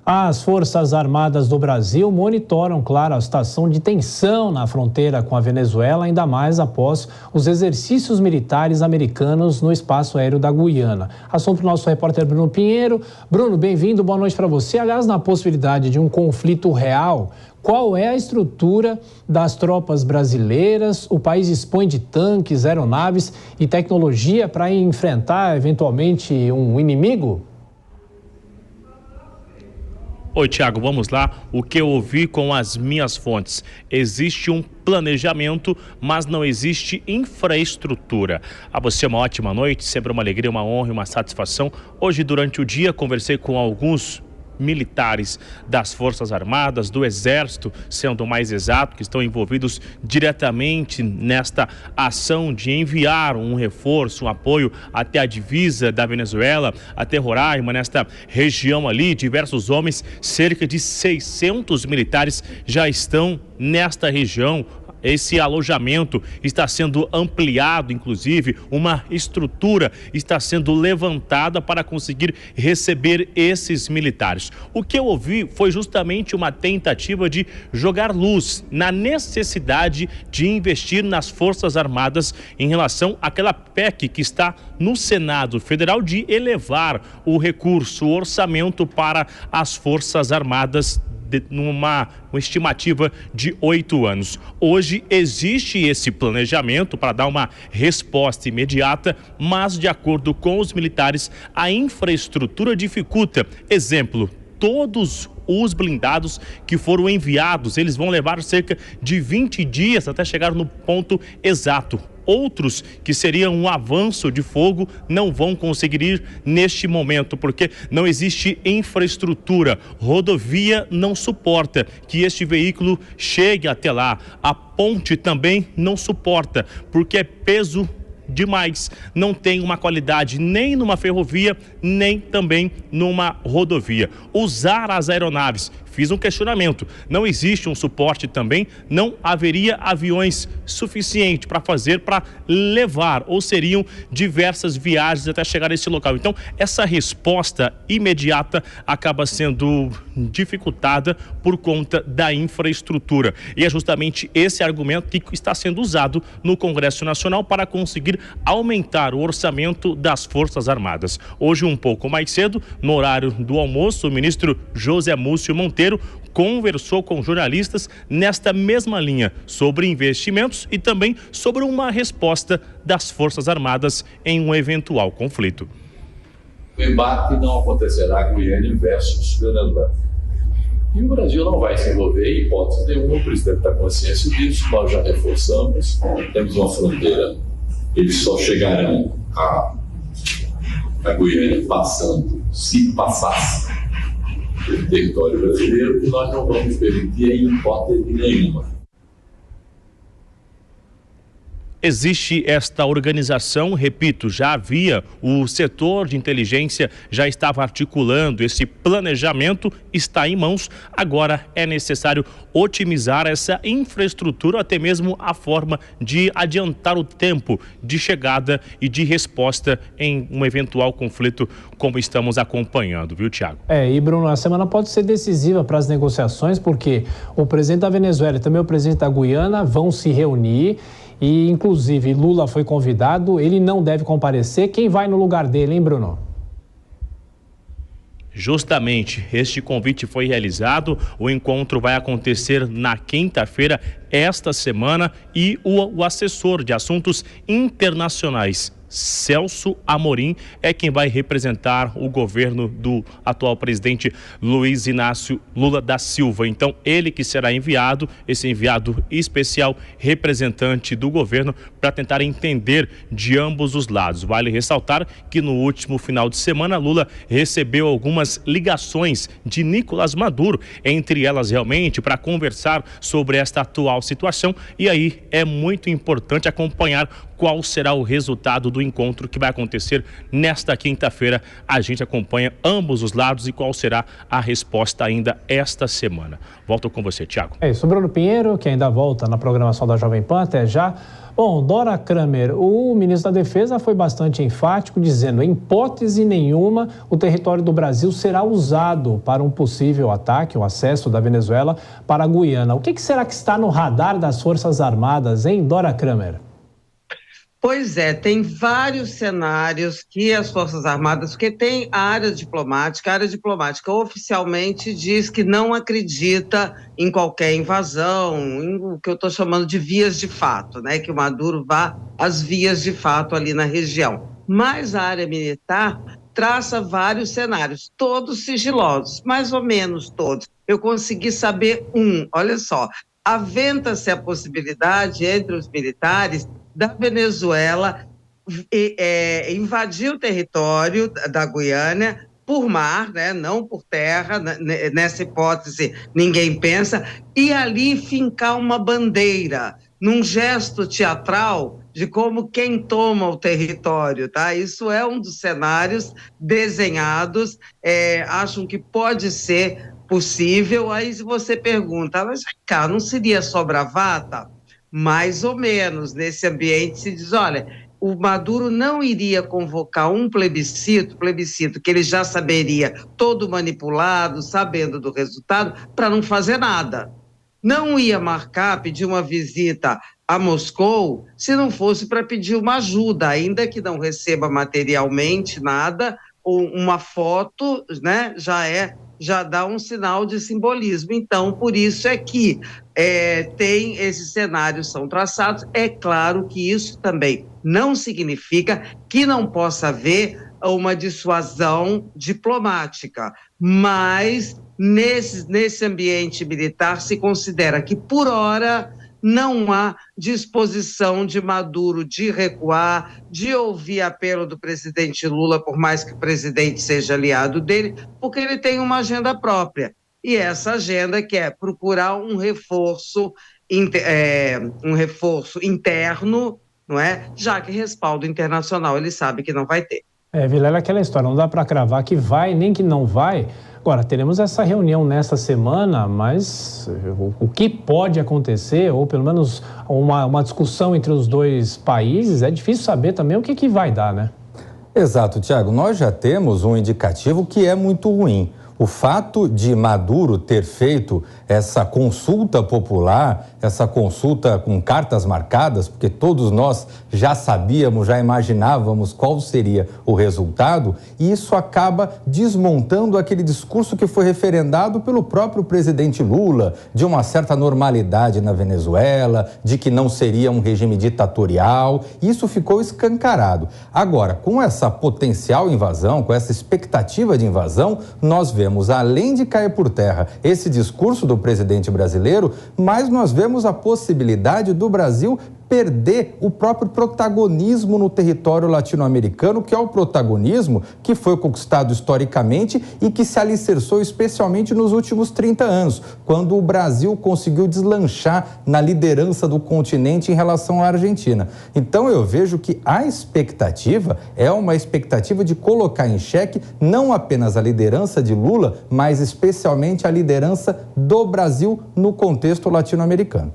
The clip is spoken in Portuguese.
As Forças Armadas do Brasil monitoram, claro, a situação de tensão na fronteira com a Venezuela, ainda mais após os exercícios militares americanos no espaço aéreo da Guiana. Assunto do nosso repórter Bruno Pinheiro. Bruno, bem-vindo, boa noite para você. Aliás, na possibilidade de um conflito real, qual é a estrutura das tropas brasileiras? O país dispõe de tanques, aeronaves e tecnologia para enfrentar, eventualmente, um inimigo? Oi, Tiago, vamos lá. O que eu ouvi com as minhas fontes? Existe um planejamento, mas não existe infraestrutura. A você uma ótima noite, sempre uma alegria, uma honra e uma satisfação. Hoje, durante o dia, conversei com alguns militares das Forças Armadas, do Exército, sendo mais exato, que estão envolvidos diretamente nesta ação de enviar um reforço, um apoio até a divisa da Venezuela, até Roraima, nesta região ali. Diversos homens, cerca de 600 militares já estão nesta região. Esse alojamento está sendo ampliado, inclusive uma estrutura está sendo levantada para conseguir receber esses militares. O que eu ouvi foi justamente uma tentativa de jogar luz na necessidade de investir nas Forças Armadas em relação àquela PEC que está no Senado Federal de elevar o recurso, o orçamento para as Forças Armadas numa estimativa de 8 anos. Hoje existe esse planejamento para dar uma resposta imediata, mas de acordo com os militares, a infraestrutura dificulta. Exemplo, todos os blindados que foram enviados, eles vão levar cerca de 20 dias até chegar no ponto exato. Outros que seriam um avanço de fogo não vão conseguir ir neste momento, porque não existe infraestrutura. Rodovia não suporta que este veículo chegue até lá. A ponte também não suporta, porque é peso demais. Não tem uma qualidade nem numa ferrovia, nem também numa rodovia. Usar as aeronaves. Fiz um questionamento. Não existe um suporte também, não haveria aviões suficientes para levar, ou seriam diversas viagens até chegar a esse local. Então, essa resposta imediata acaba sendo dificultada por conta da infraestrutura. E é justamente esse argumento que está sendo usado no Congresso Nacional para conseguir aumentar o orçamento das Forças Armadas. Hoje, um pouco mais cedo, no horário do almoço, o ministro José Múcio Monteiro conversou com jornalistas nesta mesma linha sobre investimentos e também sobre uma resposta das Forças Armadas em um eventual conflito. O embate não acontecerá Guiana versus Venezuela. E o Brasil não vai se envolver em hipótese nenhuma, o presidente está consciente disso, nós já reforçamos, temos uma fronteira, eles só chegarão a Guiana passando, se passasse o território brasileiro, e nós não vamos permitir em hipótese nenhuma. Existe esta organização, repito, já havia, o setor de inteligência já estava articulando esse planejamento, está em mãos, agora é necessário otimizar essa infraestrutura, até mesmo a forma de adiantar o tempo de chegada e de resposta em um eventual conflito, como estamos acompanhando, viu, Tiago? E Bruno, a semana pode ser decisiva para as negociações, porque o presidente da Venezuela e também o presidente da Guiana vão se reunir. E, inclusive, Lula foi convidado, ele não deve comparecer. Quem vai no lugar dele, hein, Bruno? Justamente, este convite foi realizado, o encontro vai acontecer na quinta-feira, esta semana, e o assessor de assuntos internacionais, Celso Amorim, é quem vai representar o governo do atual presidente Luiz Inácio Lula da Silva. Então, ele que será enviado, esse enviado especial, representante do governo, para tentar entender de ambos os lados. Vale ressaltar que no último final de semana, Lula recebeu algumas ligações de Nicolás Maduro, entre elas realmente para conversar sobre esta atual situação, e aí é muito importante acompanhar qual será o resultado do encontro que vai acontecer nesta quinta-feira. A gente acompanha ambos os lados e qual será a resposta ainda esta semana. Volto com você, Tiago. É isso, Bruno Pinheiro, que ainda volta na programação da Jovem Pan, até já. Bom, Dora Kramer, o ministro da Defesa foi bastante enfático, dizendo, em hipótese nenhuma, o território do Brasil será usado para um possível ataque, o acesso da Venezuela para a Guiana. O que será que está no radar das Forças Armadas, hein, Dora Kramer? Pois é, tem vários cenários que as Forças Armadas, porque tem a área diplomática oficialmente diz que não acredita em qualquer invasão, em o que eu estou chamando de vias de fato, né? Que o Maduro vá às vias de fato ali na região. Mas a área militar traça vários cenários, todos sigilosos, mais ou menos todos. Eu consegui saber olha só, aventa-se a possibilidade entre os militares da Venezuela invadir o território da Guiana por mar, né, não por terra, nessa hipótese ninguém pensa, e ali fincar uma bandeira, num gesto teatral de como quem toma o território, tá? Isso é um dos cenários desenhados, acham que pode ser possível. Aí se você pergunta, mas cá, não seria só bravata? Mais ou menos, nesse ambiente se diz, olha, o Maduro não iria convocar um plebiscito que ele já saberia, todo manipulado, sabendo do resultado, para não fazer nada. Não ia pedir uma visita a Moscou, se não fosse para pedir uma ajuda, ainda que não receba materialmente nada, ou uma foto, né, já dá um sinal de simbolismo. Então, por isso é que tem esses cenários são traçados. É claro que isso também não significa que não possa haver uma dissuasão diplomática, mas nesse ambiente militar se considera que, por hora, não há disposição de Maduro de recuar, de ouvir apelo do presidente Lula, por mais que o presidente seja aliado dele, porque ele tem uma agenda própria. E essa agenda que é procurar um reforço interno, não é? Já que respaldo internacional ele sabe que não vai ter. Vilela, aquela história, não dá para cravar que vai nem que não vai. Agora, teremos essa reunião nesta semana, mas o que pode acontecer, ou pelo menos uma discussão entre os dois países, é difícil saber também o que vai dar, né? Exato, Tiago. Nós já temos um indicativo que é muito ruim. O fato de Maduro ter feito essa consulta popular, essa consulta com cartas marcadas, porque todos nós já sabíamos, já imaginávamos qual seria o resultado, e isso acaba desmontando aquele discurso que foi referendado pelo próprio presidente Lula, de uma certa normalidade na Venezuela, de que não seria um regime ditatorial. Isso ficou escancarado. Agora, com essa potencial invasão, com essa expectativa de invasão, nós vemos, além de cair por terra esse discurso do presidente brasileiro, mas nós vemos a possibilidade do Brasil perder o próprio protagonismo no território latino-americano, que é o protagonismo que foi conquistado historicamente e que se alicerçou especialmente nos últimos 30 anos, quando o Brasil conseguiu deslanchar na liderança do continente em relação à Argentina. Então eu vejo que a expectativa é uma expectativa de colocar em xeque não apenas a liderança de Lula, mas especialmente a liderança do Brasil no contexto latino-americano.